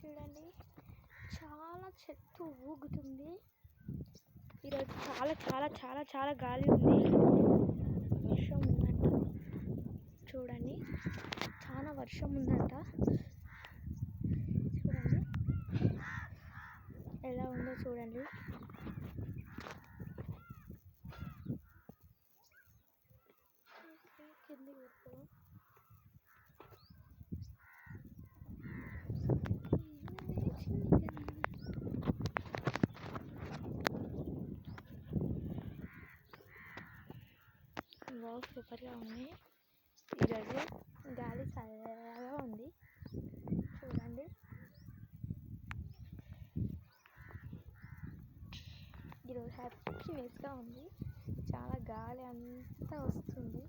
చూడండి చాలా చెట్టు ఊగుతుంది. ఈరోజు చాలా చాలా చాలా చాలా గాలి ఉంది. వర్షం ఉందంట. చూడండి చాలా వర్షం ఉందంట. చూడండి ఎలా ఉందో చూడండి. కింది వావ్ సూపర్గా ఉంది. ఈరోజు గాలి చల్లగా ఉంది. చూడండి ఈరోజు హ్యాపీనెస్గా ఉంది. చాలా గాలి అంతా వస్తుంది.